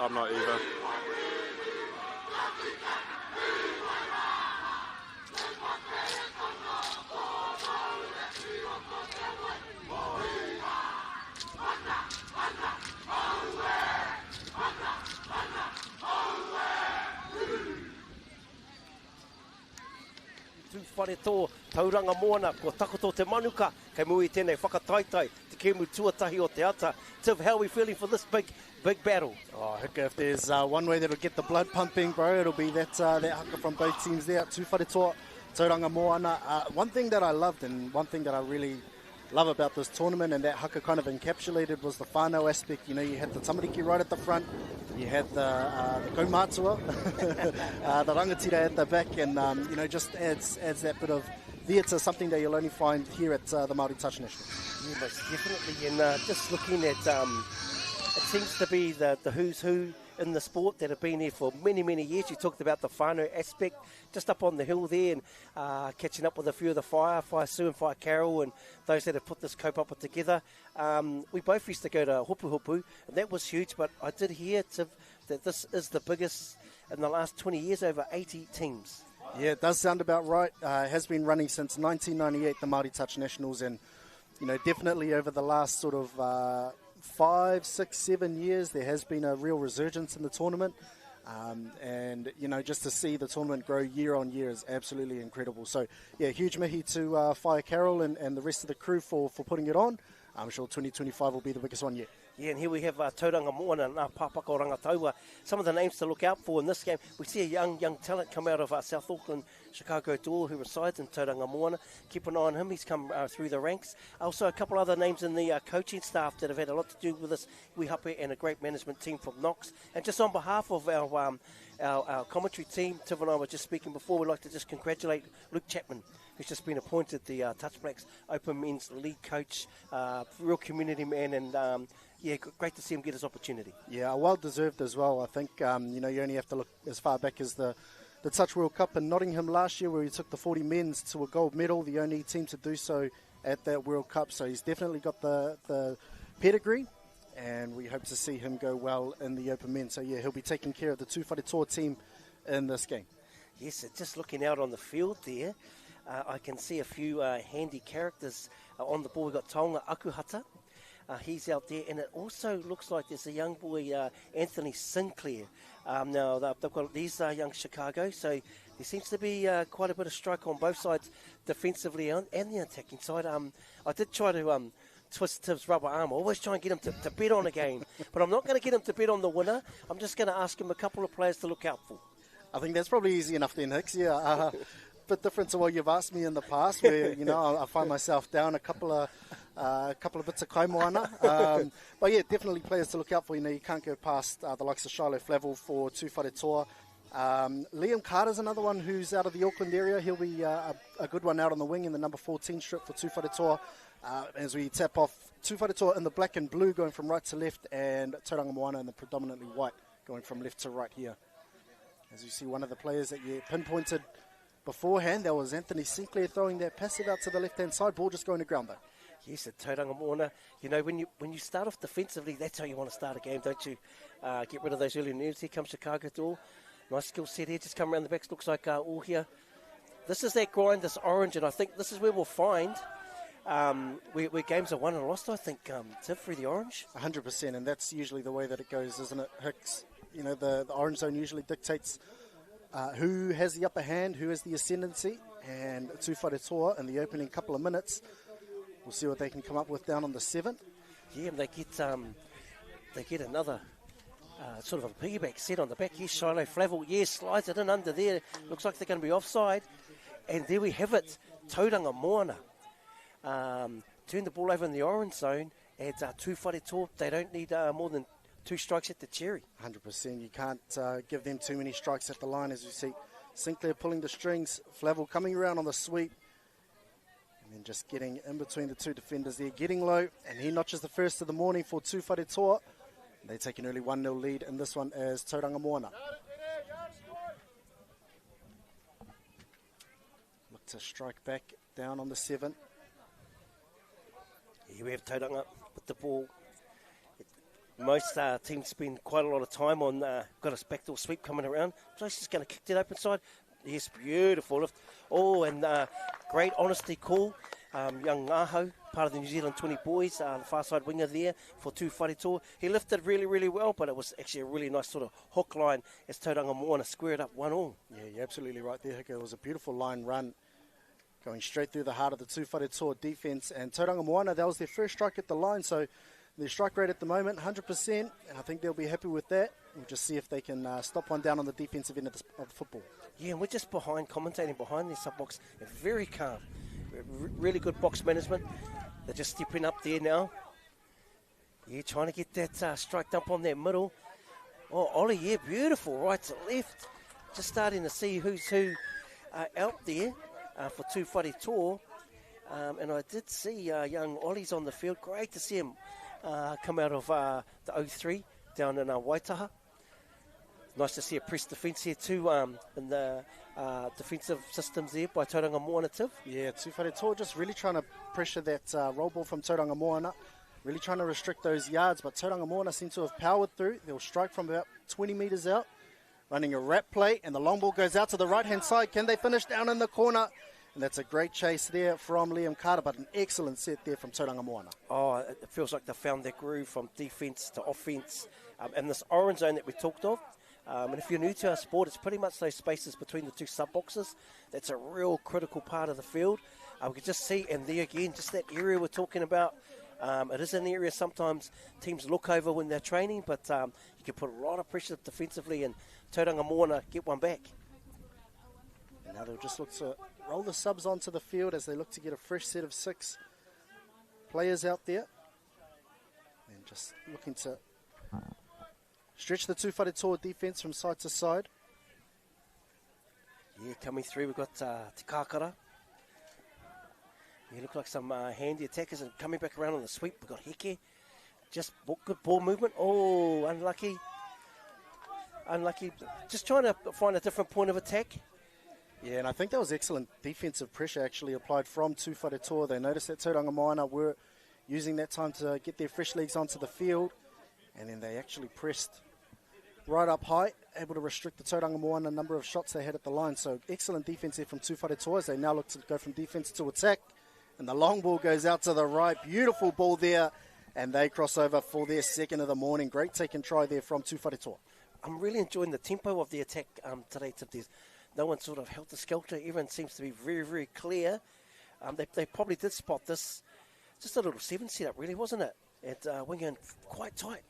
I'm not either. Tūwharetoa, Tauranga Moana, ko takoto te manuka, kei mui tēnei whakataitai, te kemu tuatahi o te ata. Tiv, how are we feeling for this big battle? Oh, hika, if there's one way that'll get the blood pumping, bro, it'll be that haka from both teams there. Tūwharetoa, Tauranga Moana. One thing that I loved and one thing that I really love about this tournament and that haka kind of encapsulated was the whānau aspect. You know, you had the tamariki right at the front, you had the kaumātua, the rangatira at the back, and you know, just adds that bit of theatre, something that you'll only find here at the Māori Touch Nationals. Yeah, most definitely, and just looking at, it seems to be the who's who in the sport that have been here for many, many years. You talked about the whānau aspect, just up on the hill there, and catching up with a few of the Whai Sue and Whai Carol, and those that have put this kaupapa together. We both used to go to Hopu, and that was huge, but I did hear, Tiv, that this is the biggest in the last 20 years, over 80 teams. Yeah, it does sound about right. It has been running since 1998, the Māori Touch Nationals, and you know, definitely over the last sort of 5, 6, 7 years, there has been a real resurgence in the tournament. And, you know, just to see the tournament grow year on year is absolutely incredible. So, yeah, huge mihi to Whai Carol and the rest of the crew for putting it on. I'm sure 2025 will be the biggest one yet. Yeah, and here we have Tauranga Moana and Pāpaka o Rangataua. Some of the names to look out for in this game. We see a young talent come out of South Auckland, Chicago Door, who resides in Tauranga Moana. Keep an eye on him. He's come through the ranks. Also, a couple other names in the coaching staff that have had a lot to do with this. We hapū and a great management team from Knox. And just on behalf of our commentary team, Tiv and I were just speaking before, we'd like to just congratulate Luke Chapman, who's just been appointed the Touch Blacks Open Men's League coach, real community man, and yeah, great to see him get his opportunity. Yeah, well deserved as well. I think you know, you only have to look as far back as the Touch World Cup in Nottingham last year, where he took the 40 men's to a gold medal, the only team to do so at that World Cup. So he's definitely got the pedigree, and we hope to see him go well in the Open Men. So yeah, he'll be taking care of the Tūwharetoa team in this game. Yes, just looking out on the field there, I can see a few handy characters on the ball. We've got Taonga Akuhata. He's out there, and it also looks like there's a young boy, Anthony Sinclair. Now, they've got these young Chicago, so there seems to be quite a bit of strike on both sides, defensively and the attacking side. I did try to twist Tiv's rubber arm. I always try and get him to bet on a game, but I'm not going to get him to bet on the winner. I'm just going to ask him a couple of players to look out for. I think that's probably easy enough then, Hicks. Yeah, bit different to what you've asked me in the past, where you know I find myself down a couple of bits of kaimoana. But yeah, definitely players to look out for. You know, you can't go past the likes of Shiloh Flavel for Tūwharetoa. Liam Carter's another one who's out of the Auckland area. He'll be a good one out on the wing in the number 14 strip for Tūwharetoa. As we tap off Tūwharetoa in the black and blue going from right to left, and Tauranga Moana in the predominantly white going from left to right here. As you see, one of the players that you pinpointed beforehand, that was Anthony Sinclair throwing that passive out to the left-hand side. Ball just going to ground, though. Yes, at Tauranga Moana, you know, when you start off defensively, that's how you want to start a game, don't you? Get rid of those early nerves. Here comes Chicago Door. Nice skill set here. Just come around the back. Looks like all here. This is that grind, this orange, and I think this is where we'll find where games are won and lost, I think, Tiv, through the orange. 100%, and that's usually the way that it goes, isn't it, Hicks? You know, the orange zone usually dictates who has the upper hand, who has the ascendancy, and Tūwharetoa in the opening couple of minutes. We'll see what they can come up with down on the 7th. Yeah, and they get another sort of a piggyback set on the back. Here's Shiloh Flavel. Yes, slides it in under there. Looks like they're going to be offside. And there we have it. Tauranga Moana. Turn the ball over in the orange zone. And Tūwharetoa, they don't need more than 2 strikes at the cherry. 100%. You can't give them too many strikes at the line, as you see. Sinclair pulling the strings. Flavel coming around on the sweep. And then just getting in between the 2 defenders there, getting low. And he notches the first of the morning for Tūwharetoa. They take an early 1-0 lead in this one as Tauranga Moana. Look to strike back down on the 7. Here we have Tauranga with the ball. Most teams spend quite a lot of time on, got a backdoor sweep coming around. Joyce is going to kick that open side. Yes, beautiful lift. Oh, and great honesty call. Young Ngāho, part of the New Zealand 20 boys, the far side winger there for Tūwharetoa. He lifted really, really well, but it was actually a really nice sort of hook line as Tauranga Moana squared up 1-1. Yeah, you're absolutely right there, Hika. It was a beautiful line run going straight through the heart of the Tūwharetoa defence. And Tauranga Moana, that was their first strike at the line, so their strike rate at the moment, 100%, and I think they'll be happy with that. We'll just see if they can stop one down on the defensive end of the football. Yeah, and we're just commentating behind their sub-box. They're very calm. Really good box management. They're just stepping up there now. Yeah, trying to get that strike dump on that middle. Oh, Ollie, yeah, beautiful, right to left. Just starting to see who's who out there for Tūwharetoa. And I did see young Ollie's on the field. Great to see him come out of the 03 down in Waitaha. Nice to see a press defence here too in the defensive systems there by Tauranga Moana, Tiv. Yeah, Tūwharetoa just really trying to pressure that roll ball from Tauranga Moana, really trying to restrict those yards, but Tauranga Moana seem to have powered through. They'll strike from about 20 metres out, running a wrap play, and the long ball goes out to the right-hand side. Can they finish down in the corner? And that's a great chase there from Liam Carter, but an excellent set there from Tauranga Moana. Oh, it feels like they found their groove from defence to offence. And this orange zone that we talked of, and if you're new to our sport, it's pretty much those spaces between the two sub-boxes. That's a real critical part of the field. We can just see, and there again, just that area we're talking about. It is an area sometimes teams look over when they're training, but you can put a lot of pressure defensively, and Tauranga Moana get one back. And now they'll just look to roll the subs onto the field as they look to get a fresh set of 6 players out there. And just looking to stretch the Tūwharetoa defence from side to side. Yeah, coming through, we've got Te Kākara. Yeah, look like some handy attackers, and coming back around on the sweep, we've got Heke. Just good ball movement. Oh, unlucky. Unlucky. Just trying to find a different point of attack. Yeah, and I think that was excellent defensive pressure actually applied from Tūwharetoa. They noticed that Tauranga Moana were using that time to get their fresh legs onto the field, and then they actually pressed right up high, able to restrict the Tauranga Moana number of shots they had at the line. So excellent defense there from Tūwharetoa as they now look to go from defense to attack. And the long ball goes out to the right. Beautiful ball there, and they cross over for their second of the morning. Great take and try there from Tūwharetoa. I'm really enjoying the tempo of the attack today. There's no one sort of helter-skelter. Everyone seems to be very, very clear. They probably did spot this. Just a little 7 setup, really, wasn't it? At wing quite tight.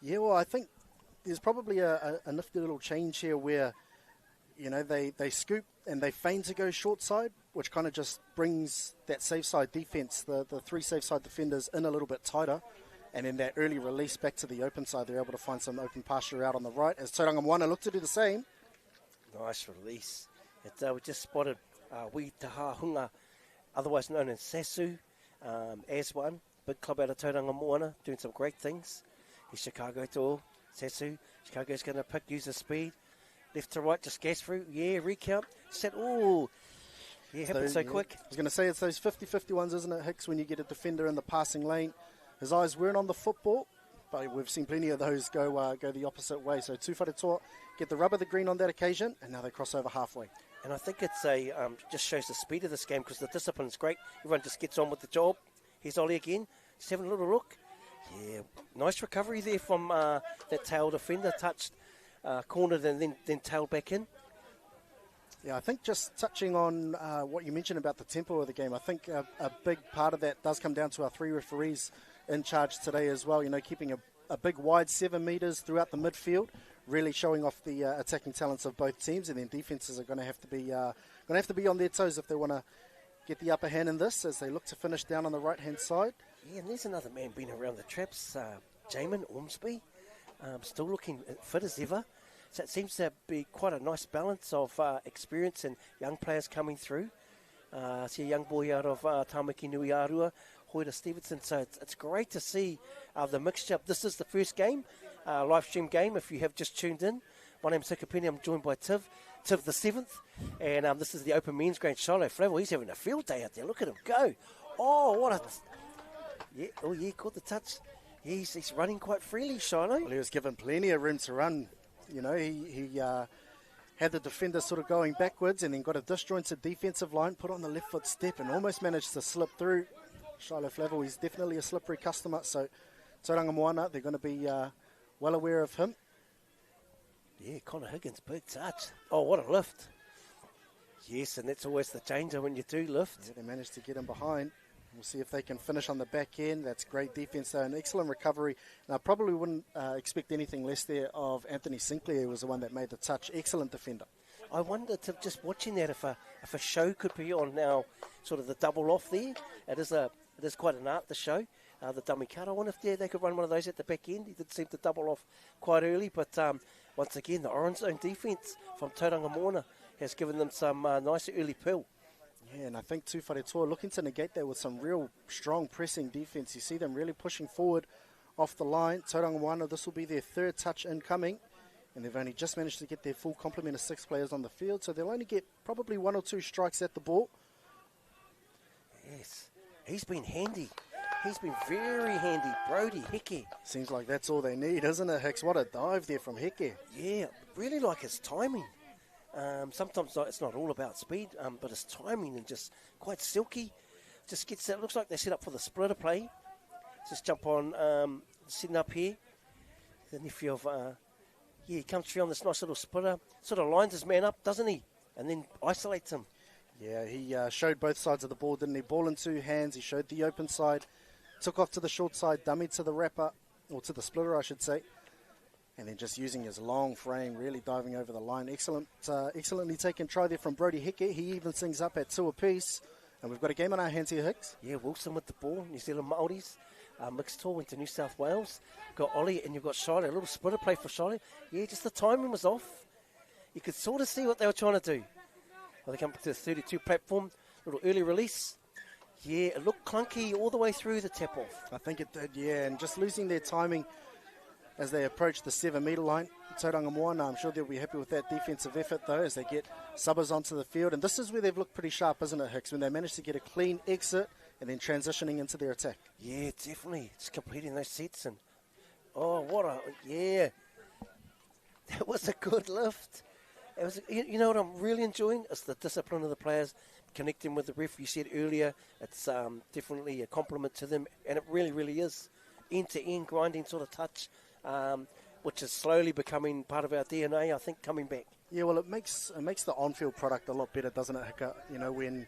Yeah, well, I think there's probably a nifty little change here where, you know, they scoop and they feign to go short side, which kind of just brings that safe side defence, the 3 safe side defenders, in a little bit tighter. And in that early release back to the open side, they're able to find some open pasture out on the right as Tauranga Moana look to do the same. Nice release. We just spotted Wī Taha Hunga, otherwise known as Sasu, as one. Big club out of Tauranga Moana, doing some great things. He's Chicago to all. Sasu, Chicago's going to use the speed. Left to right, just gas through. Yeah, recount. Set. Oh, yeah, happened so quick. I was going to say it's those 50-50 ones, isn't it, Hicks, when you get a defender in the passing lane. His eyes weren't on the football, but we've seen plenty of those go the opposite way. So Tūwharetoa get the rub of the green on that occasion, and now they cross over halfway. And I think it's just shows the speed of this game because the discipline is great. Everyone just gets on with the job. Here's Ollie again. Just having a little look. Yeah, nice recovery there from that tail defender. Touched, cornered, and then tailed back in. Yeah, I think just touching on what you mentioned about the tempo of the game, I think a big part of that does come down to our 3 referees in charge today as well. You know, keeping a big wide 7 metres throughout the midfield, really showing off the attacking talents of both teams, and then defences are going to have to be on their toes if they want to get the upper hand in this as they look to finish down on the right-hand side. Yeah, and there's another man been around the traps, Jamin Ormsby, still looking fit as ever. So it seems to be quite a nice balance of experience and young players coming through. I see a young boy out of Tāmaki Nui Arua, Hoida Stevenson. So it's great to see the mixture. This is the first game, live stream game, if you have just tuned in. My name's Hikapeni. I'm joined by Tiv the 7th. And this is the Open Men's Grand Shiloh Flavel. He's having a field day out there. Look at him go. Oh, what a... Yeah, caught the touch. He's running quite freely, Shiloh. Well, he was given plenty of room to run. You know, he had the defender sort of going backwards and then got a disjointed defensive line, put on the left foot step and almost managed to slip through. Shiloh Flavel, he's definitely a slippery customer, so Tauranga Moana, they're going to be well aware of him. Yeah, Connor Higgins, big touch. Oh, what a lift. Yes, and that's always the danger when you do lift. Yeah, they managed to get him behind. We'll see if they can finish on the back end. That's great defence, though, an excellent recovery. And I probably wouldn't expect anything less there of Anthony Sinclair, who was the one that made the touch. Excellent defender. I wonder, just watching that, if a show could be on now, sort of the double off there. It is quite an art, the show, the dummy cut. I wonder if they could run one of those at the back end. He did seem to double off quite early, but once again, the orange zone defence from Tauranga Moana has given them some nice early pill. Yeah, and I think Tūwharetoa looking to negate that with some real strong pressing defence. You see them really pushing forward off the line. Tauranga Moana, this will be their third touch incoming, and they've only just managed to get their full complement of 6 players on the field, so they'll only get probably 1 or 2 strikes at the ball. Yes, he's been handy. He's been very handy, Brody Hickey. Seems like that's all they need, isn't it, Hicks? What a dive there from Hickey. Yeah, really like his timing. Sometimes it's not all about speed, but his timing and just quite silky. Just gets that. Looks like they set up for the splitter play. Just jump on, sitting up here. The nephew of, he comes through on this nice little splitter. Sort of lines his man up, doesn't he? And then isolates him. Yeah, he showed both sides of the ball, didn't he? Ball in 2 hands. He showed the open side, took off to the short side, dummied to the wrapper, or to the splitter, I should say. And then just using his long frame, really diving over the line. Excellently taken try there from Brody Hickey. He even sings up at 2 apiece. And we've got a game on our hands here, Hicks. Yeah, Wilson with the ball. New Zealand Māoris. Mixed tour went to New South Wales. Got Ollie and you've got Shiloh. A little splitter play for Shiloh. Yeah, just the timing was off. You could sort of see what they were trying to do. Well, they come to the 32 platform. Little early release. Yeah, it looked clunky all the way through the tap off. I think it did, yeah. And just losing their timing as they approach the 7-metre line. Tauranga Moana, I'm sure they'll be happy with that defensive effort, though, as they get subbers onto the field. And this is where they've looked pretty sharp, isn't it, Hicks, when they managed to get a clean exit and then transitioning into their attack. Yeah, definitely. Just completing those sets. And yeah. That was a good lift. It was, you know what I'm really enjoying? It's the discipline of the players, connecting with the ref. You said earlier, it's definitely a compliment to them, and it really, really is. End-to-end grinding sort of touch. Which is slowly becoming part of our DNA, I think, coming back. Yeah, well, it makes the on-field product a lot better, doesn't it, Hicka? You know, when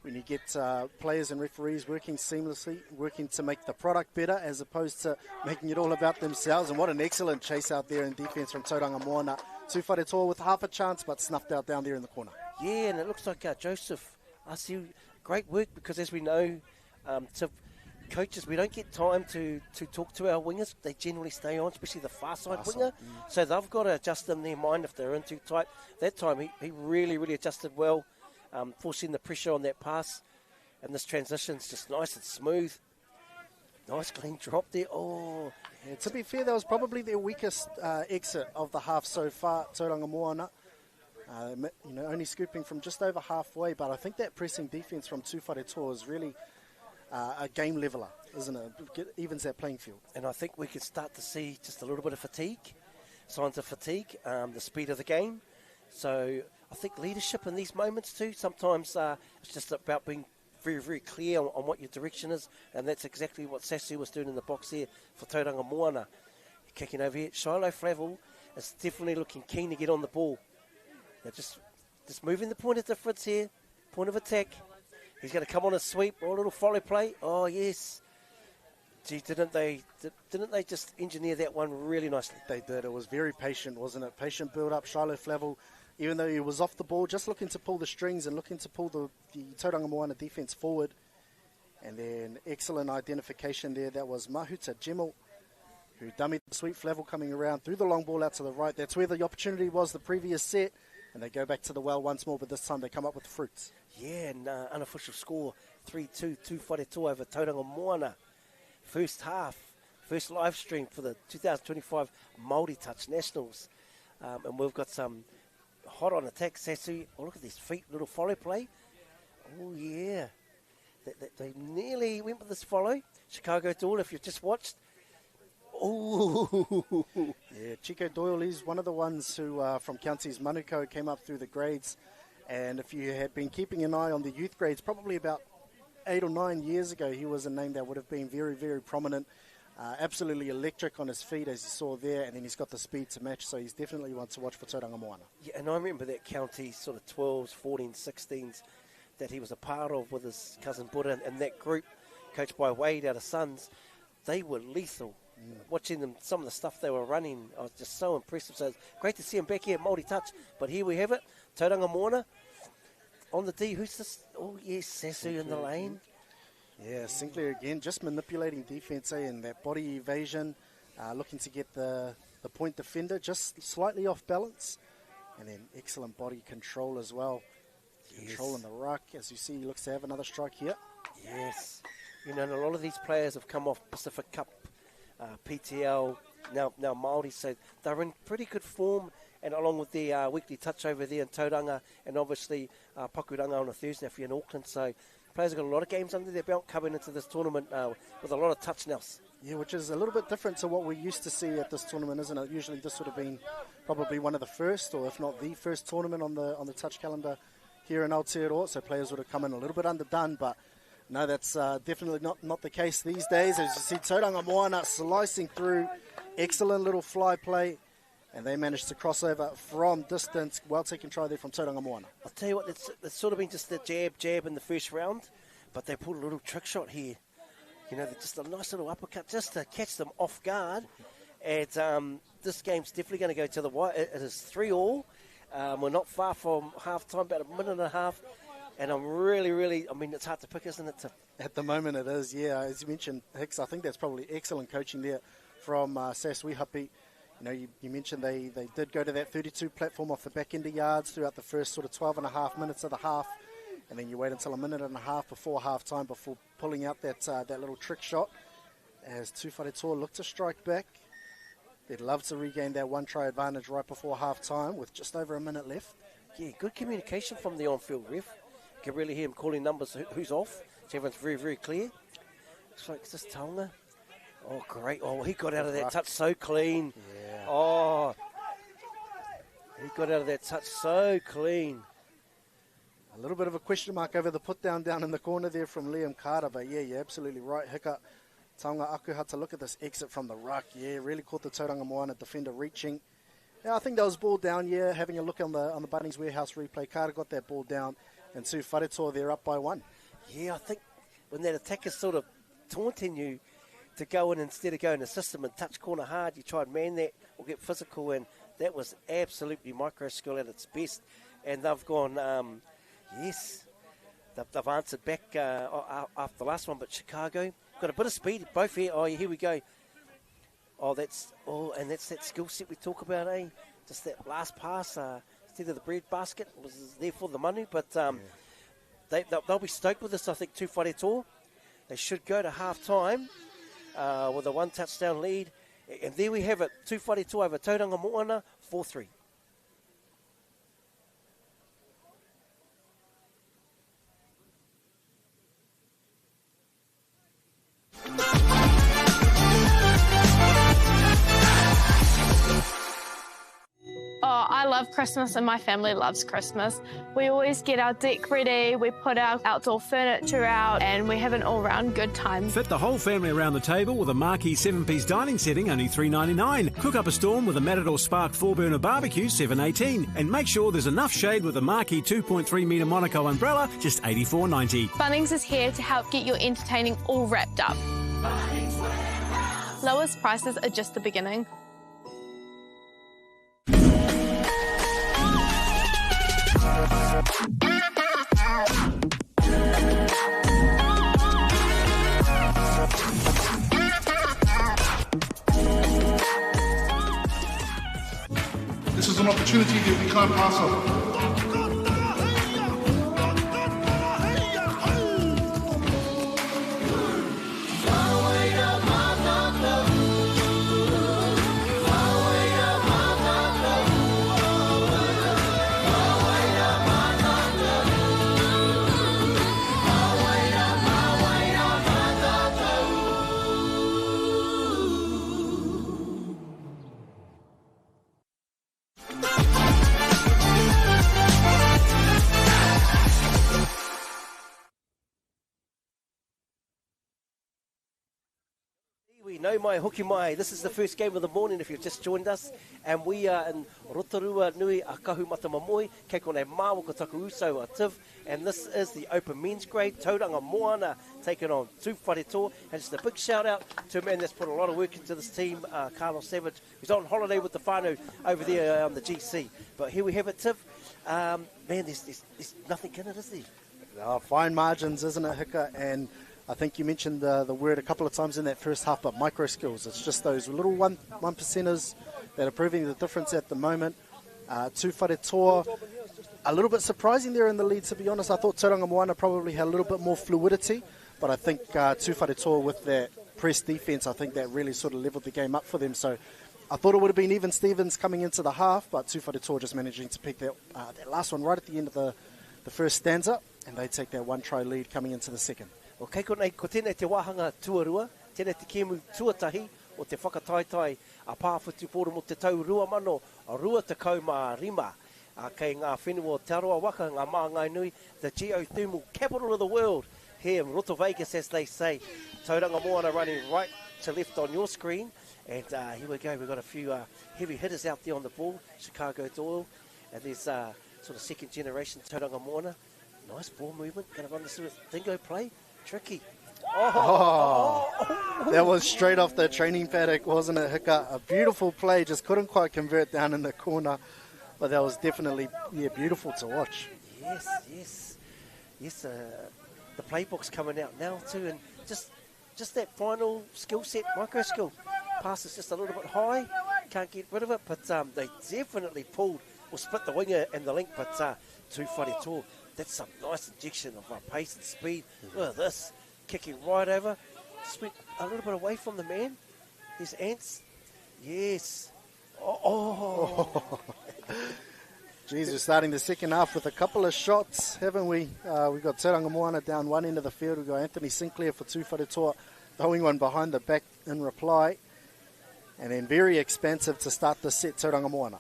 you get players and referees working seamlessly, working to make the product better as opposed to making it all about themselves. And what an excellent chase out there in defence from Tauranga Moana. Tūwharetoa with half a chance, but snuffed out down there in the corner. Yeah, and it looks like Joseph, I see great work, because as we know, coaches, we don't get time to talk to our wingers. They generally stay on, especially the far side winger. So they've got to adjust in their mind if they're in too tight. That time, he really, really adjusted well, forcing the pressure on that pass. And this transition's just nice and smooth. Nice clean drop there. Oh, yeah, to be fair, that was probably their weakest exit of the half so far, Tauranga Moana. Only scooping from just over halfway. But I think that pressing defence from Tūwharetoa is really a game leveller, isn't it? It evens that playing field. And I think we can start to see just a little bit of fatigue, signs of fatigue, the speed of the game. So I think leadership in these moments too, sometimes it's just about being very, very clear on what your direction is, and that's exactly what Sasu was doing in the box here for Tauranga Moana. Kicking over here. Shiloh Flavel is definitely looking keen to get on the ball. They're just moving the point of difference here, point of attack. He's going to come on a sweep or a little follow play. Oh, yes. Gee, didn't they just engineer that one really nicely? They did. It was very patient, wasn't it? Patient build-up. Shiloh Flavel, even though he was off the ball, just looking to pull the strings and looking to pull the Tauranga Moana defence forward. And then excellent identification there. That was Mahuta Gemel, who dummied the sweep. Flavel coming around, threw the long ball out to the right. That's where the opportunity was the previous set. And they go back to the well once more, but this time they come up with the fruits. Yeah, and unofficial score, 3-2, Tūwharetoa over Tauranga Moana. First half, first live stream for the 2025 Māori Touch Nationals. And we've got some hot on attack, Sasu. Oh, look at these feet, little follow play. Oh, yeah. They nearly went with this follow. Chicago Dawn, if you've just watched, Oh, Yeah, Chico Doyle, he's one of the ones who, from Counties Manukau, came up through the grades. And if you had been keeping an eye on the youth grades, probably about 8 or 9 years ago, he was a name that would have been very, very prominent. Absolutely electric on his feet, as you saw there, and then he's got the speed to match, so he's definitely one to watch for Tauranga Moana. yeah, and I remember that county sort of 12s, 14s, 16s that he was a part of with his cousin Buddha, and that group, coached by Wade out of Suns, they were lethal. Watching them, some of the stuff they were running, I was just so impressive. So it's great to see him back here at Māori Touch. But here we have it, Tauranga Moana on the D. Who's this? Oh, yes, Sasu in the lane. Yeah, Sinclair again, just manipulating defence, and that body evasion, looking to get the point defender just slightly off balance. And then excellent body control as well. Yes. Controlling the ruck. As you see, he looks to have another strike here. Yes. You know, and a lot of these players have come off Pacific Cup, PTL, now Māori, so they're in pretty good form, and along with their weekly touch over there in Tauranga, and obviously Pakuranga on a Thursday if you're in Auckland, so players have got a lot of games under their belt coming into this tournament with a lot of touch now. Yeah, which is a little bit different to what we used to see at this tournament, isn't it? Usually this would have been probably one of the first, or if not the first tournament on the touch calendar here in Aotearoa, so players would have come in a little bit underdone, but no, that's definitely not the case these days. As you see, Tauranga Moana slicing through, excellent little fly play, and they managed to cross over from distance. Well taken try there from Tauranga Moana. I'll tell you what, it's sort of been just the jab in the first round, but they pulled a little trick shot here. You know, just a nice little uppercut just to catch them off guard. And this game's definitely going to go to the white. It is 3-3. We're not far from half-time, about a minute and a half. And I'm really, I mean, it's hard to pick, isn't it? At the moment it is, yeah. As you mentioned, Hicks, I think that's probably excellent coaching there from Sas Wihapi. You know, you mentioned they did go to that 32 platform off the back end of yards throughout the first sort of 12 and a half minutes of the half. And then you wait until a minute and a half before half-time before pulling out that little trick shot. As Tūwharetoa look to strike back, they'd love to regain that one-try advantage right before half-time with just over a minute left. Yeah, good communication from the on-field ref. You can really hear him calling numbers, who's off. So everyone's very, very clear. Looks like it's this Tauranga. Oh, great. Oh, he got out of that touch so clean. Yeah. Oh, he got out of that touch so clean. A little bit of a question mark over the put-down down in the corner there from Liam Carter, but yeah, you're absolutely right. Hika Taonga Akuhata, look at this exit from the ruck. Yeah, really caught the Tauranga Moana defender reaching. Yeah, I think that was ball down, yeah, having a look on the Bunnings Warehouse replay. Carter got that ball down, and Tūwharetoa, they're up by 1. Yeah, I think when that attacker's sort of taunting you to go in instead of going to system and touch corner hard, you try and man that or get physical, and that was absolutely micro skill at its best. And they've gone, yes, they've answered back after the last one, but Chicago got a bit of speed, both here. Oh, here we go. And that's that skill set we talk about, eh? Just that last pass instead of the bread basket was there for the money, but they'll be stoked with this, I think, Tūwharetoa. They should go to half-time with a 1 touchdown lead. And there we have it, Tūwharetoa over Tauranga Moana, 4-3. Oh, I love Christmas and my family loves Christmas. We always get our deck ready, we put our outdoor furniture out, and we have an all-round good time. Fit the whole family around the table with a marquee 7-piece dining setting, only $3.99. Cook up a storm with a Matador Spark 4-burner barbecue, $7.18. And make sure there's enough shade with a marquee 2.3-metre Monaco umbrella, just $84.90. Bunnings is here to help get your entertaining all wrapped up. Lowest prices are just the beginning. This is an opportunity that we can't pass up. no mai, hoki mai. This is the first game of the morning if you've just joined us. And we are in Rotorua Nui a Kahumata Mamoi, kei konei māua ko taku usau a Tiv. And this is the open men's grade, Tauranga Moana taking on Tūwharetoa. And just a big shout out to a man that's put a lot of work into this team, Carlos Savage, who's on holiday with the whānau over there on the GC. But here we have it, Tiv. Man, there's nothing in it, is there? Fine margins, isn't it, Hika? And I think you mentioned the word a couple of times in that first half, but micro skills. It's just those little one percenters that are proving the difference at the moment. Tūwharetoa, a little bit surprising there in the lead, to be honest. I thought Tauranga Moana probably had a little bit more fluidity, but I think Tūwharetoa with that press defence, I think that really sort of levelled the game up for them. So I thought it would have been even Stevens coming into the half, but Tūwharetoa just managing to pick that last one right at the end of the first stanza, and they take that one try lead coming into the second. O kei konei, ko tēnei te wāhanga tuarua, tēnei te kēmu tuatahi o te whakataitai a pāwhutu pōra mo te tau rua mano, a rua te kaumā rima. Kei ngā whenua te aroa waka, ngā māngai nui, the geothermal capital of the world, here in Roto Vegas, as they say. Tauranga Moana running right to left on your screen. And here we go, we've got a few heavy hitters out there on the ball, Chicago Doyle, and there's sort of second generation Tauranga Moana. Nice ball movement, going to run this with dingo play. Tricky. That was straight off the training paddock, wasn't it, Hika? A beautiful play, just couldn't quite convert down in the corner, but that was definitely beautiful to watch. Yes. The playbook's coming out now too, and just that final skill set, micro skill. Pass is just a little bit high, can't get rid of it, but they definitely pulled or split the winger and the link, but Tūwharetoa. That's some nice injection of pace and speed. Look at this. Kicking right over. Just went a little bit away from the man. There's Ants. Yes. Geez, we're starting the second half with a couple of shots, haven't we? We've got Tauranga Moana down one end of the field. We've got Anthony Sinclair for Tūwharetoa, throwing one behind the back in reply. And then very expensive to start the set, Tauranga Moana.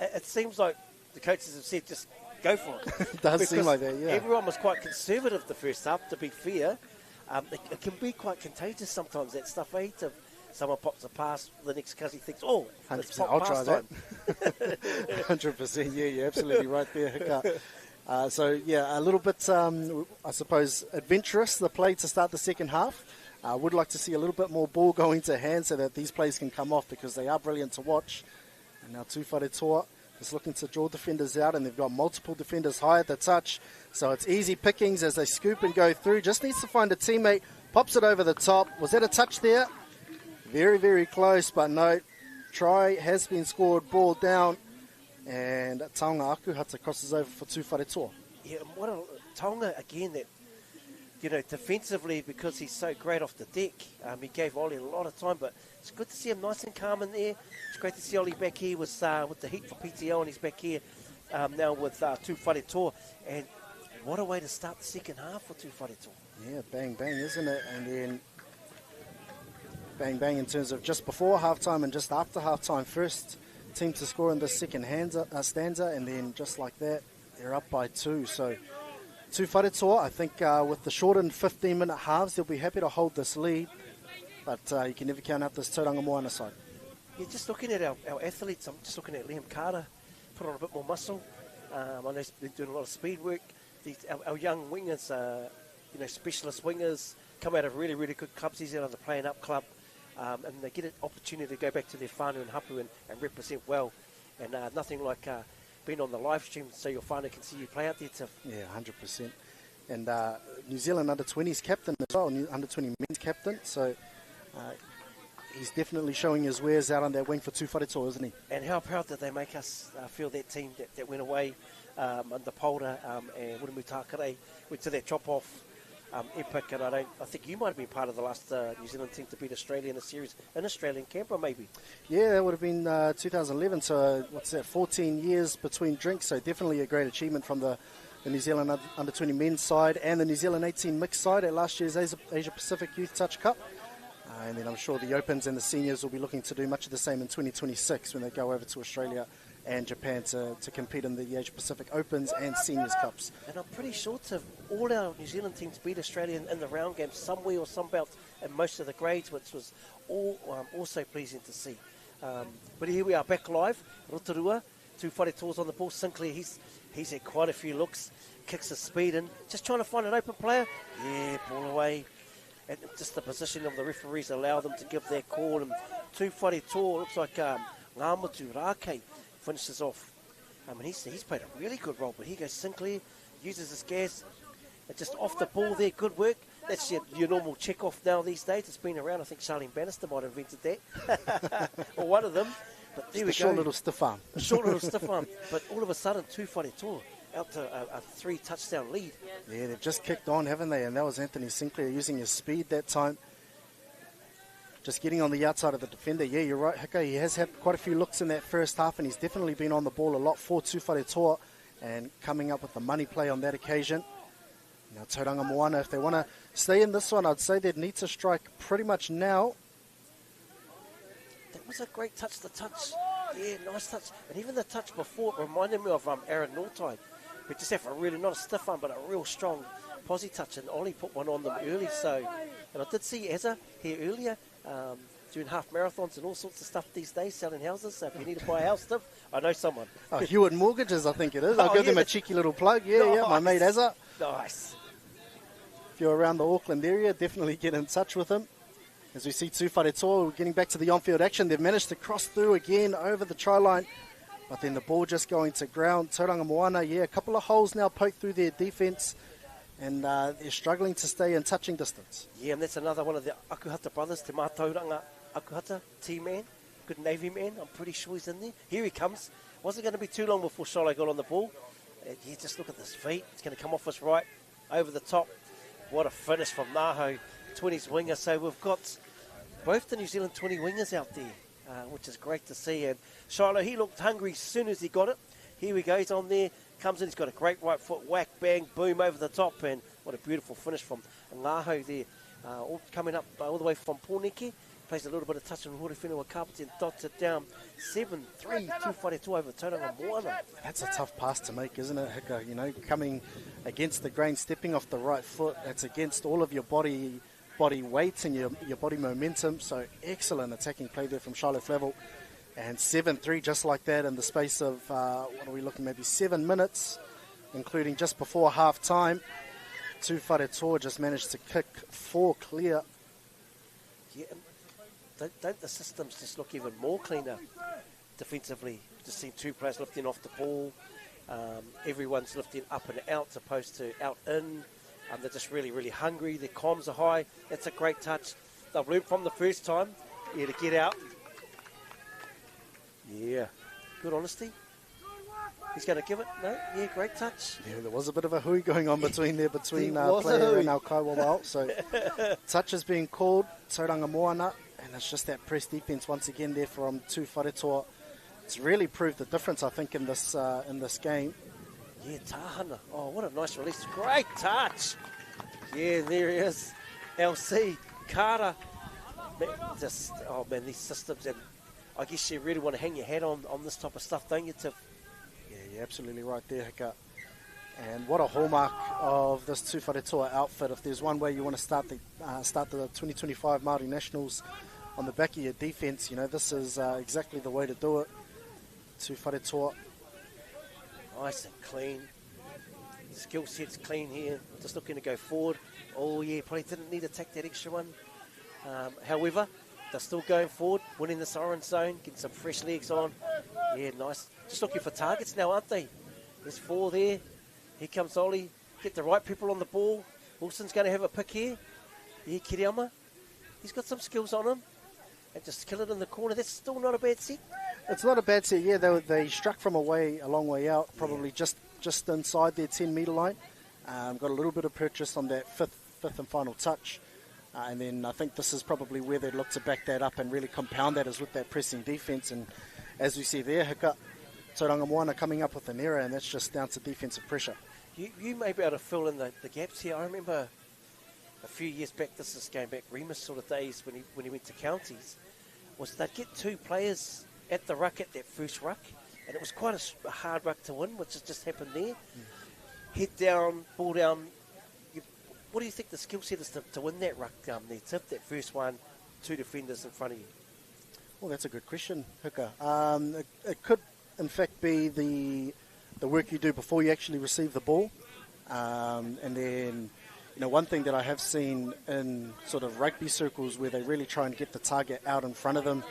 It seems like the coaches have said just go for it. It does seem like that, yeah. Everyone was quite conservative the first half, to be fair. It can be quite contagious sometimes, that stuff, eh? Someone pops a pass, the next cousin thinks, oh, 100%, I'll try that. 100%, yeah, you're absolutely right there, Hika. So, yeah, a little bit, I suppose, adventurous, the play to start the second half. I would like to see a little bit more ball going to hand so that these plays can come off, because they are brilliant to watch. And now Tūwharetoa is looking to draw defenders out, and they've got multiple defenders high at the touch. So it's easy pickings as they scoop and go through. Just needs to find a teammate, pops it over the top. Was that a touch there? Very, very close, but no. Try has been scored, ball down, and Taonga Akuhata crosses over for Tūwharetoa. Yeah, what a Taonga again, that, you know, defensively, because he's so great off the deck. He gave Ollie a lot of time, but it's good to see him nice and calm in there. It's great to see Ollie back here with the heat for PTO, and he's back here now with Tūwharetoa. And what a way to start the second half for Tūwharetoa. Yeah, bang, bang, isn't it? And then bang, bang in terms of just before halftime and just after halftime. First team to score in the second stanza, and then just like that, they're up by 2. So Tūwharetoa, I think with the shortened 15-minute halves, they'll be happy to hold this lead. But you can never count out this Tauranga Moana side. Yeah, just looking at our athletes, I'm just looking at Liam Carter, put on a bit more muscle. I know he's been doing a lot of speed work. Our young wingers, specialist wingers, come out of really, really good clubs. He's out of the Playing Up Club, and they get an opportunity to go back to their whānau and hapū and represent well. And nothing like being on the live stream so your whānau can see you play out there, Tiff. Yeah, 100%. And New Zealand under-20s captain as well, under-20 men's captain. So he's definitely showing his wares out on that wing for Tūwharetoa, isn't he? And how proud did they make us feel, that team that went away under Polder and Wuramu Tākare, went to that chop-off epic, and I think you might have been part of the last New Zealand team to beat Australia in a series in Australian Canberra, maybe. Yeah, that would have been 2011, so 14 years between drinks, so definitely a great achievement from the New Zealand under-20 men's side and the New Zealand 18 mixed side at last year's Asia Pacific Youth Touch Cup. And then I'm sure the Opens and the seniors will be looking to do much of the same in 2026 when they go over to Australia and Japan to compete in the Asia Pacific Opens and Seniors Cups. And I'm pretty sure all our New Zealand teams beat Australia in the round games somewhere or some belt in most of the grades, which was also pleasing to see. But here we are back live. Rotorua, Tūwharetoa's on the ball. Sinclair, he's had quite a few looks, kicks his speed in, just trying to find an open player. Yeah, ball away. And just the position of the referees allow them to give their call. And Tūwharetoa looks like Ngāti Rake finishes off. I mean, he's played a really good role, but here goes Sinclair, uses his gas, and just off the ball there, good work. That's your normal check-off now these days. It's been around. I think Charlene Bannister might have invented that. Or one of them. But there we go. Short little stiff arm. A short little stiff arm. But all of a sudden, Tūwharetoa out to a 3-touchdown lead. Yeah, they've just kicked on, haven't they? And that was Anthony Sinclair using his speed that time. Just getting on the outside of the defender. Yeah, you're right, Hika. He has had quite a few looks in that first half, and he's definitely been on the ball a lot for Tūwharetoa and coming up with the money play on that occasion. Now, Tauranga Moana, if they want to stay in this one, I'd say they'd need to strike pretty much now. That was a great touch, the touch. Yeah, nice touch. And even the touch before, it reminded me of Aaron Nortide. We just have a really, not a stiff one, but a real strong posse touch. And Ollie put one on them early. So, and I did see Ezza here earlier, doing half marathons and all sorts of stuff these days, selling houses. So if you need to buy a house stuff, I know someone. Oh, Hewitt Mortgages, I think it is. I'll give them a cheeky little plug. Yeah, nice. Yeah, my mate Ezza. Nice. If you're around the Auckland area, definitely get in touch with him. As we see Tūwharetoa getting back to the on-field action, they've managed to cross through again over the try line, but then the ball just going to ground. Tauranga Moana, yeah, a couple of holes now poked through their defence, and they're struggling to stay in touching distance. Yeah, and that's another one of the Akuhata brothers, Te Mātauranga Akuhata, T-man, good Navy man. I'm pretty sure he's in there. Here he comes. Wasn't going to be too long before Sholo got on the ball. Yeah, just look at this feet. It's going to come off his right, over the top. What a finish from Naho, 20s winger. So we've got both the New Zealand 20 wingers out there, which is great to see. And Shiloh, he looked hungry as soon as he got it. Here we go, he's on there, comes in, he's got a great right foot, whack, bang, boom, over the top. And what a beautiful finish from Ngaho there, all coming up all the way from Pōneke. Plays a little bit of touch on Horewhenua Carpets and dots it down. 7-3, Tūwharetoa over Tauranga Moana. That's a tough pass to make, isn't it, Hika? You know, coming against the grain, stepping off the right foot. That's against all of your body weight and your body momentum. So excellent attacking play there from Shiloh Flavel. And 7-3 just like that in the space of, what are we looking, maybe 7 minutes, including just before half time. Tūwharetoa just managed to kick 4 clear. Yeah, don't the systems just look even more cleaner defensively? Just seeing 2 players lifting off the ball. Everyone's lifting up and out as opposed to out in. They're just really, really hungry. Their comms are high. That's a great touch. They've learned from the first time. Yeah, to get out. Yeah, good honesty. He's going to give it. No, yeah, great touch. Yeah, there was a bit of a hui going on between player and our Kaiwa. So touch is being called, Tauranga Moana, and it's just that press defence once again there from Tūwharetoa. It's really proved the difference, I think, in this game. Yeah, Tahana. Oh, what a nice release. Great touch. Yeah, there he is. LC, Carter. Man, these systems. And I guess you really want to hang your hat on this type of stuff, don't you, Tiff? Yeah, you're absolutely right there, Hika. And what a hallmark of this Tūwharetoa outfit. If there's one way you want to start the 2025 Māori Nationals on the back of your defence, you know, this is exactly the way to do it. Tūwharetoa. Nice and clean. The skill set's clean here. Just looking to go forward. Oh, yeah, probably didn't need to take that extra one. However, they're still going forward, winning this orange zone, getting some fresh legs on. Yeah, nice. Just looking for targets now, aren't they? There's 4 there. Here comes Ollie. Get the right people on the ball. Wilson's going to have a pick here. Yeah, Kiriyama. He's got some skills on him. And just kill it in the corner. That's still not a bad set. It's not a bad set, yeah. They struck from a long way out, probably just inside their 10-metre line. Got a little bit of purchase on that fifth and final touch. And then I think this is probably where they'd look to back that up and really compound that, is with that pressing defence. And as we see there, Hika, Tauranga Moana coming up with an error, and that's just down to defensive pressure. You may be able to fill in the gaps here. I remember a few years back, this is going back Remus sort of days when he went to counties, was they'd get 2 players at the ruck, at that first ruck, and it was quite a hard ruck to win, which has just happened there. Head down, ball down. What do you think the skill set is to win that ruck there, Tip? That first one, 2 defenders in front of you. Well, that's a good question, Hika. It could, in fact, be the work you do before you actually receive the ball. And then, one thing that I have seen in sort of rugby circles where they really try and get the target out in front of them,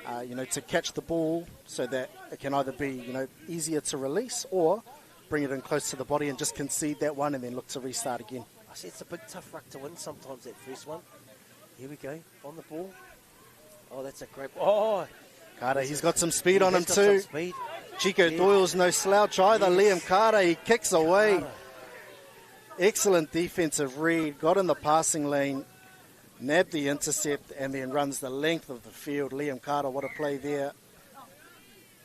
to catch the ball so that it can either be, easier to release or bring it in close to the body and just concede that one and then look to restart again. I see it's a big tough ruck to win sometimes, that first one. Here we go, on the ball. Oh, that's a great... Oh! Carter, he's got some speed on him too. Chico Doyle's no slouch either. Liam Carter, he kicks away. Excellent defensive read, got in the passing lane, nabbed the intercept, and then runs the length of the field. Liam Carter, what a play there.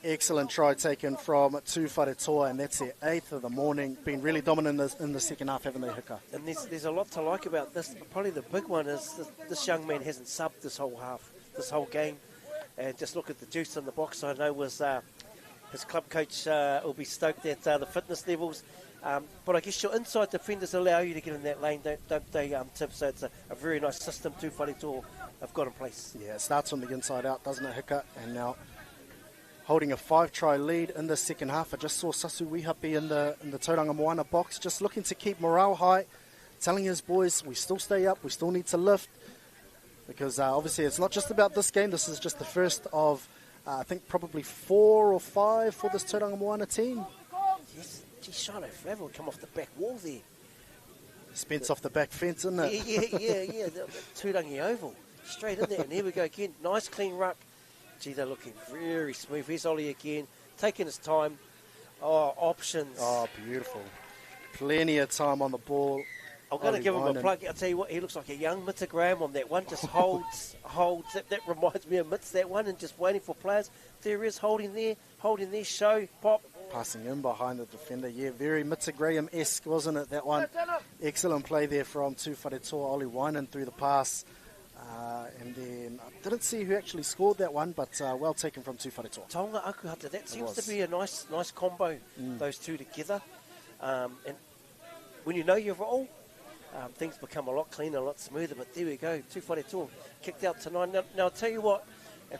Excellent try taken from Tūwharetoa, and that's their 8th of the morning. Been really dominant in the second half, haven't they, Hika? And there's a lot to like about this. Probably the big one is this young man hasn't subbed this whole half, this whole game. And just look at the juice in the box. I know was his club coach will be stoked at the fitness levels. But I guess your inside defenders allow you to get in that lane, don't they, Tip? So it's a very nice system Tūwharetoa have got in place. Yeah, it starts from the inside out, doesn't it, Hika? And now holding a 5-try lead in the second half. I just saw Sasu Wihapi in the Tauranga Moana box, just looking to keep morale high, telling his boys, we still stay up, we still need to lift, because obviously it's not just about this game. This is just the first of, I think, probably 4 or 5 for this Tauranga Moana team. Yes, geez, Shino Flavel come off the back wall there. Spence off the back fence, isn't it? Yeah, the Tūrangi Oval. Straight in there, and here we go again. Nice clean ruck. Gee, they're looking very smooth. Here's Ollie again, taking his time. Oh, options. Oh, beautiful. Plenty of time on the ball. I'm going to give him a plug. I'll tell you what, he looks like a young Mitta Graham on that one. Just holds. That reminds me of Mitts, that one, and just waiting for players. There he is, holding there, show, pop. Passing in behind the defender. Yeah, very Mitta Graham-esque, wasn't it, that one? Excellent play there from Tūwharetoa. Ollie Winan through the pass. And then I didn't see who actually scored that one, but well taken from Tūwharetoa. Taonga Akuhata, that seems to be a nice combo, those two together. And when you know your role, things become a lot cleaner, a lot smoother. But there we go, Tūwharetoa kicked out tonight. Now I'll tell you what, if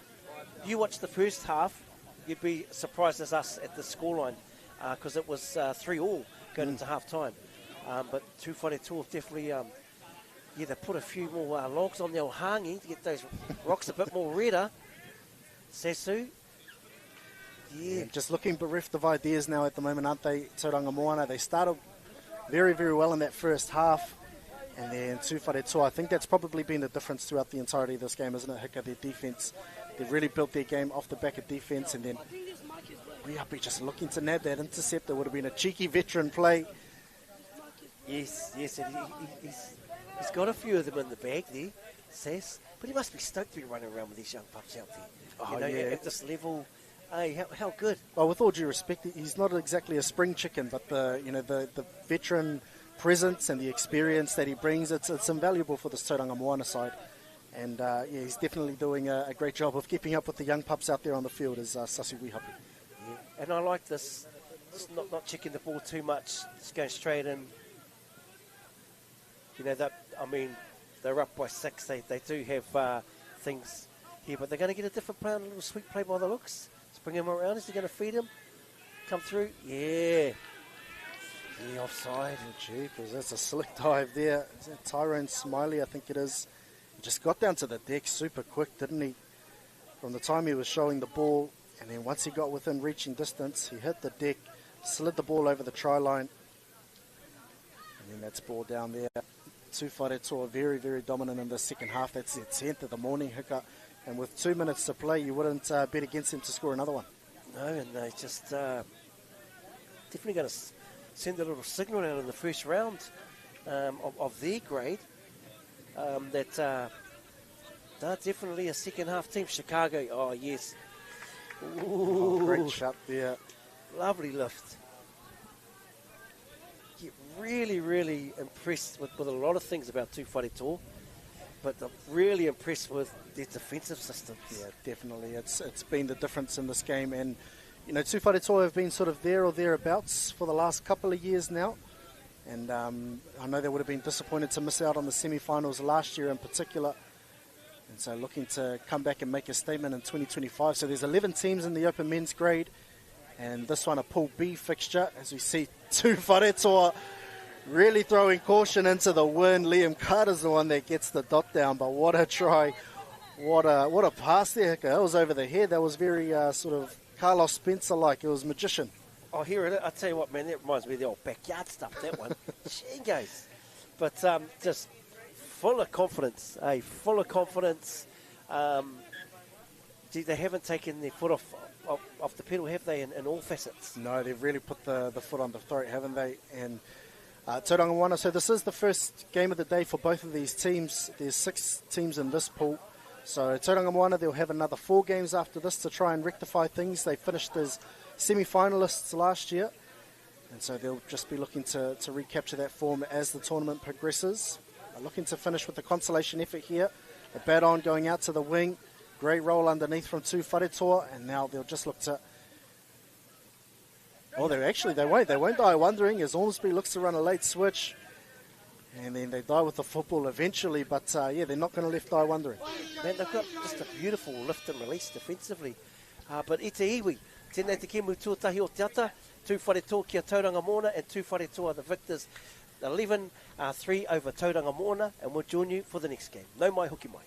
you watch the first half, you'd be surprised as us at the scoreline, because it was 3-3 going into half time. But Tūwharetoa definitely... they put a few more logs on the old hangi to get those rocks a bit more redder. Sasu. Yeah. Just looking bereft of ideas now at the moment, aren't they, Tauranga Moana? They started very, very well in that first half. And then Tūwharetoa, I think that's probably been the difference throughout the entirety of this game, isn't it, Hika? Their defence. They've really built their game off the back of defence. And then Riapi just looking to nab that intercept. That would have been a cheeky veteran play. Yes. And he's got a few of them in the bag there, Sass. But he must be stoked to be running around with these young pups out there. At this level. Hey, how good. Well, with all due respect, he's not exactly a spring chicken, but the veteran presence and the experience that he brings, it's invaluable for this Tauranga Moana side. And he's definitely doing a great job of keeping up with the young pups out there on the field as Sasu Wihapi. Yeah, and I like this. Just not checking the ball too much, just going straight in. They're up by 6. They do have things here, but they're going to get a different play, a little sweet play by the looks. Let's bring him around. Is he going to feed him? Come through? Yeah. Yeah, offside. Jeepers, that's a slick dive there. Is that Tyrone Smiley, I think it is. He just got down to the deck super quick, didn't he? From the time he was showing the ball, and then once he got within reaching distance, he hit the deck, slid the ball over the try line, and then that's ball down there. Tūwharetoa very, very dominant in the second half. That's their 10th of the morning, Hika. And with 2 minutes to play, you wouldn't bet against them to score another one. No, and they just definitely going to send a little signal out in the first round of their grade that they're definitely a second half team. Chicago, oh yes. Ooh, great shot there. Lovely lift. Get really, really impressed with a lot of things about Tūwharetoa, but I'm really impressed with their defensive systems. Yeah, definitely. It's been the difference in this game, and you know, Tūwharetoa have been sort of there or thereabouts for the last couple of years now. And I know they would have been disappointed to miss out on the semi-finals last year in particular. And so looking to come back and make a statement in 2025. So there's 11 teams in the open men's grade. And this one a Pool B fixture. As we see Tūwharetoa really throwing caution into the wind. Liam Carter's the one that gets the dot down. But what a try. What a pass there. That was over the head. That was very sort of Carlos Spencer-like. It was magician. Oh, hear it. I tell you what, man, that reminds me of the old backyard stuff, that one. Jingoes. But just full of confidence, full of confidence. Gee, they haven't taken their foot off the pedal, have they, in all facets? No, they've really put the foot on the throat, haven't they? And Tauranga Moana, so this is the first game of the day for both of these teams. There's 6 teams in this pool. So Tauranga Moana, they'll have another 4 games after this to try and rectify things. They finished as semi-finalists last year, and so they'll just be looking to recapture that form as the tournament progresses. They're looking to finish with a consolation effort here. The bat on going out to the wing. Great roll underneath from Tūwharetoa, and now they'll just look to... Oh, they won't die wondering as Ormsby looks to run a late switch, and then they die with the football eventually, but yeah, they're not going to left die wondering. Man, they've got just a beautiful lift and release defensively. But e te iwi, tēnei te kemu tuatahi o te ata, Tūwharetoa kia Tauranga Moana, and Tūwharetoa the victors 11-3 over Tauranga Moana, and we'll join you for the next game. Nau mai, hoki mai.